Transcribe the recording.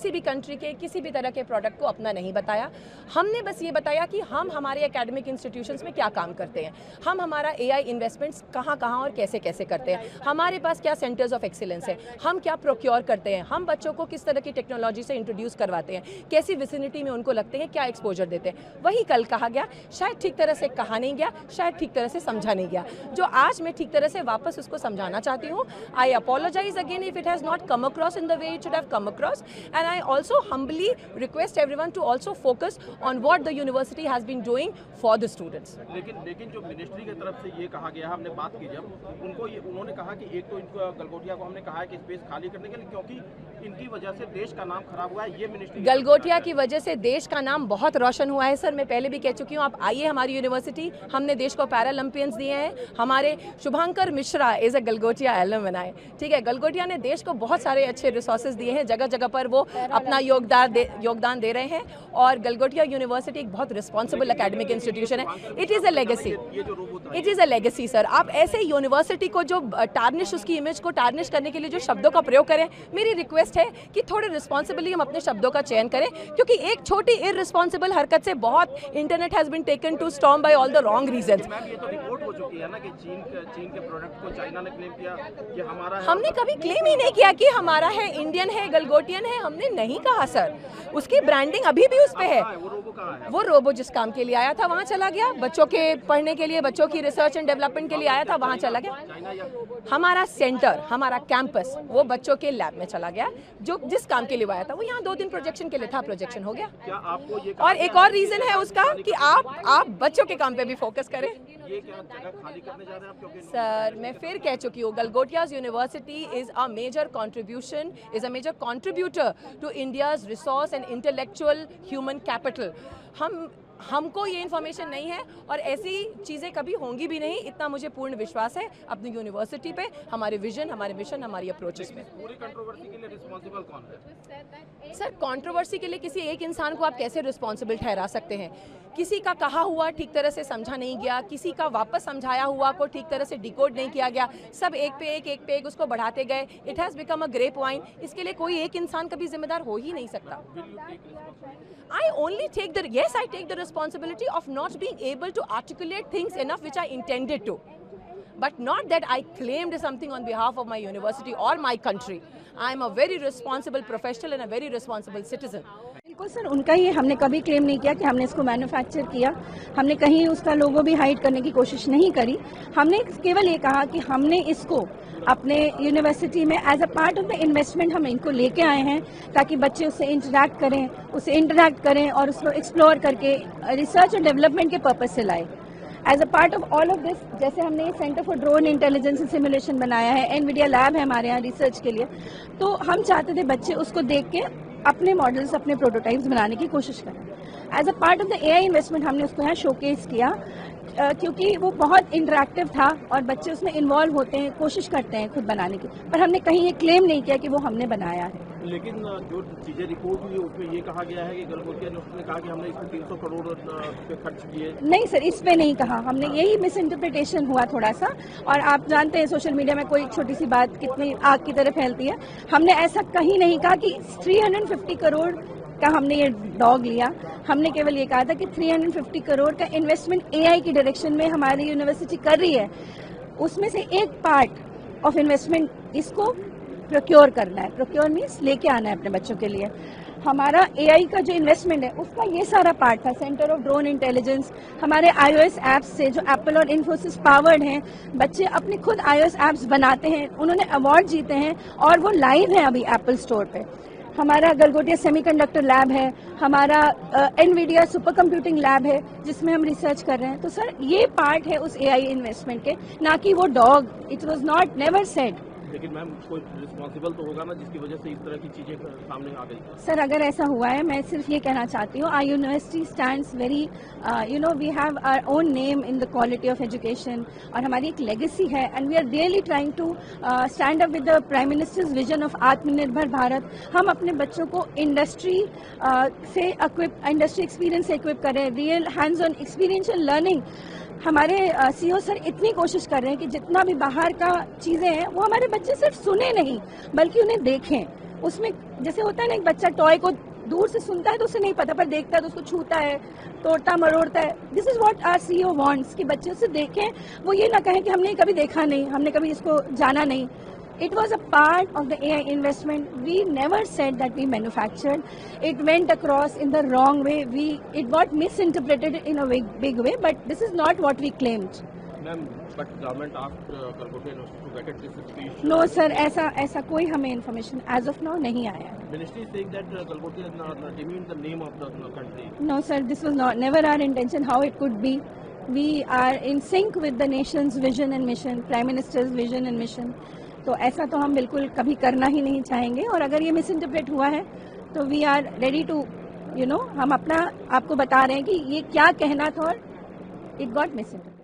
किसी भी कंट्री के किसी भी तरह के प्रोडक्ट को अपना नहीं बताया। हमने बस ये बताया कि हम हमारे एकेडमिक इंस्टीट्यूशंस में क्या काम करते हैं, हम हमारा AI इन्वेस्टमेंट्स कहाँ कहाँ और कैसे कैसे करते हैं, हमारे पास क्या सेंटर्स ऑफ एक्सीलेंस है, हम क्या प्रोक्योर करते हैं, हम बच्चों को किस तरह की टेक्नोलॉजी से इंट्रोड्यूस करवाते हैं, कैसी विसिनिटी में उनको लगते हैं, क्या एक्सपोजर देते हैं। वही कल कहा गया, शायद ठीक तरह से कहा नहीं गया, शायद ठीक तरह से समझा नहीं गया, जो आज मैं ठीक तरह से वापस उसको समझाना चाहती हूँ। I apologise again if it has not come across in the way it should have come across, and I also humbly request everyone to also focus on what the university has been doing for the students. लेकिन जो ministry की तरफ से ये कहा गया, हमने बात की जब उनको उन्होंने कहा कि एक तो इनको गलगोटिया को हमने कहा है कि स्पेस खाली करने के लिए, क्योंकि इनकी वजह से देश का नाम खराब हुआ है। ये मिनिस्ट्री गलगोटिया की वजह से देश का नाम बहुत रोशन हुआ है सर। मैं पहले भी कह चुकी हूँ, आप आइए हमारी यूनिवर्सिटी, हमने देश को पैरालंपियंस दिए हैं। हमारे Shubhankar Mishra is a Galgotia alumni, ठीक है। गलगोटिया ने देश को बहुत सारे अच्छे रिसोर्सेज दिए हैं, जगह जगह पर वो अपना योगदान दे रहे हैं, और गलगोटिया यूनिवर्सिटी एक बहुत रिस्पॉन्सिबल एकेडमिक इंस्टीट्यूशन है। It is a legacy, it is a legacy sir. आप ऐसे यूनिवर्सिटी को जो टार्निश, उसकी इमेज को टार्निश करने के लिए जो शब्दों का प्रयोग करें, मेरी रिक्वेस्ट है कि थोड़े रिस्पॉन्सिबली हम अपने शब्दों का चयन करें, क्योंकि एक छोटी इररिस्पॉन्सिबल हरकत से बहुत internet has been taken to storm by all the wrong reasons. ये तो रिपोर्ट हो चुकी है ना कि चीन के प्रोडक्ट को चाइना ने क्लेम किया कि हमारा है। हमने कभी क्लेम ही नहीं किया कि हमारा है, इंडियन है, गलगोटियन है, हमने नहीं कहा सर। उसकी ब्रांडिंग अभी भी उस पे है। वो रोबो जिस काम के लिए आया था वहाँ चला गया, बच्चों के पढ़ने के लिए, बच्चों की रिसर्च एंड डेवलपमेंट के लिए आया था, वहाँ चला गया। हमारा सेंटर, हमारा कैंपस वो बच्चों के लैब में चला गया, जो जिस काम के लिए आया था। वो यहाँ 2 दिन प्रोजेक्शन के लिए था, प्रोजेक्शन हो गया। क्या आपको ये और एक और रीजन है उसका कि आप बच्चों के काम पे भी फोकस करें। ये क्या जगह खाली करने जा रहे हैं आप? क्योंकि सर मैं फिर कह चुकी हूँ, Galgotias university is a major contribution, is a major contributor to India's resource and intellectual human capital. हमको ये इन्फॉर्मेशन नहीं है और ऐसी चीज़ें कभी होंगी भी नहीं, इतना मुझे पूर्ण विश्वास है अपनी यूनिवर्सिटी पे, हमारे विजन, हमारे मिशन, हमारी अप्रोचेस पे। पूरी कंट्रोवर्सी के लिए रिस्पांसिबल कौन है? सर कंट्रोवर्सी के लिए किसी एक इंसान को आप कैसे रिस्पॉन्सिबल ठहरा सकते हैं? किसी का कहा हुआ ठीक तरह से समझा नहीं गया, किसी का वापस समझाया हुआ को ठीक तरह से डिकोड नहीं किया गया, सब एक पे एक उसको बढ़ाते गए। It has become a grape wine. इसके लिए कोई एक इंसान कभी जिम्मेदार हो ही नहीं सकता। I only take the responsibility of not being able to articulate things enough which I intended to, but not that I claimed something on behalf of my university or my country. I am a very responsible professional and a very responsible citizen. बिल्कुल sir, उनका ही, हमने कभी claim नहीं किया कि हमने इसको manufacture किया, हमने कहीं उसका लोगो भी हाइड करने की कोशिश नहीं करी। हमने केवल ये कहा कि हमने इसको अपने यूनिवर्सिटी में as a part of the investment हम इनको लेके आए हैं, ताकि बच्चे उससे इंटरैक्ट करें और उसको एक्सप्लोर करके रिसर्च और डेवलपमेंट के पर्पज से लाए। As a part of all of this, जैसे हमने centre for drone intelligence and simulation बनाया है, एनवीडिया लैब है हमारे यहाँ रिसर्च के लिए, तो हम चाहते थे बच्चे उसको देख के अपने मॉडल्स, अपने प्रोटोटाइप्स बनाने की कोशिश करें। As a part of the AI investment हमने उसको यहाँ शोकेस किया, क्योंकि वो बहुत इंटरैक्टिव था और बच्चे उसमें इन्वॉल्व होते हैं, कोशिश करते हैं खुद बनाने की, पर हमने कहीं ये क्लेम नहीं किया कि वो हमने बनाया है। लेकिन जो चीजें रिपोर्ट हुई उसमें ये कहा गया है कि गलगोटिया ने उसने कहा कि हमने इसमें 300 करोड़ रुपए खर्च किए। नहीं सर, इस पे नहीं कहा हमने, यही मिस इंटरप्रिटेशन हुआ थोड़ा सा। और आप जानते हैं सोशल मीडिया में कोई छोटी सी बात कितनी आग की तरह फैलती है। हमने ऐसा कहीं नहीं कहा कि 350 करोड़ का हमने ये डॉग लिया। हमने केवल ये कहा था कि 350 करोड़ का इन्वेस्टमेंट AI की डायरेक्शन में हमारी यूनिवर्सिटी कर रही है, उसमें से एक पार्ट ऑफ इन्वेस्टमेंट इसको प्रोक्योर करना है। प्रोक्योर मीन्स लेके आना है अपने बच्चों के लिए। हमारा AI का जो इन्वेस्टमेंट है उसका ये सारा पार्ट था। सेंटर ऑफ ड्रोन इंटेलिजेंस, हमारे iOS ऐप्स से जो एप्पल और इन्फोसिस पावर्ड हैं, बच्चे अपने खुद iOS ऐप्स बनाते हैं, उन्होंने अवार्ड जीते हैं और वो लाइव हैं अभी एप्पल स्टोर पे। हमारा गलगोटिया सेमीकंडक्टर लैब है, हमारा एनवीडिया सुपर कंप्यूटिंग लैब है जिसमें हम रिसर्च कर रहे हैं। तो सर ये पार्ट है उस AI इन्वेस्टमेंट के, ना कि वो dog. It was not never said. लेकिन मैम कोई रिस्पॉन्सिबल तो होगा ना जिसकी वजह से इस तरह की चीजें सामने आ गई। सर अगर ऐसा हुआ है, मैं सिर्फ ये कहना चाहती हूँ, our university stands very we have our own name in the quality of education, और हमारी एक लेगेसी है and we are really trying to stand up with the prime minister's vision of Atmanirbhar Bharat. हम अपने बच्चों को इंडस्ट्री एक्सपीरियंस से equip करें, real hands on experiential learning. हमारे CEO सर इतनी कोशिश कर रहे हैं कि जितना भी बाहर का चीज़ें हैं वो हमारे बच्चे सिर्फ सुने नहीं बल्कि उन्हें देखें। उसमें जैसे होता है ना, एक बच्चा टॉय को दूर से सुनता है तो उसे नहीं पता, पर देखता है तो उसको छूता है, तोड़ता मरोड़ता है। This is what our CEO wants कि बच्चे उसे देखें, वो ये ना कहें कि हमने कभी देखा नहीं, हमने कभी इसको जाना नहीं। It was a part of the AI investment. We never said that we manufactured. It went across in the wrong way. It got misinterpreted in a big way, but this is not what we claimed. Ma'am, but government asked Galgotia University to vacate this speech. No sir, ऐसा कोई हमें information as of now नहीं आया है। Ministry is saying that Galgotia is not demeaning the name of the country. No sir, this was never our intention. How it could be? We are in sync with the nation's vision and mission, Prime Minister's vision and mission. तो ऐसा तो हम बिल्कुल कभी करना ही नहीं चाहेंगे, और अगर ये मिस इंटरप्रेट हुआ है तो वी आर रेडी टू हम अपना आपको बता रहे हैं कि ये क्या कहना था और इट गॉट मिस इंटरप्रेट।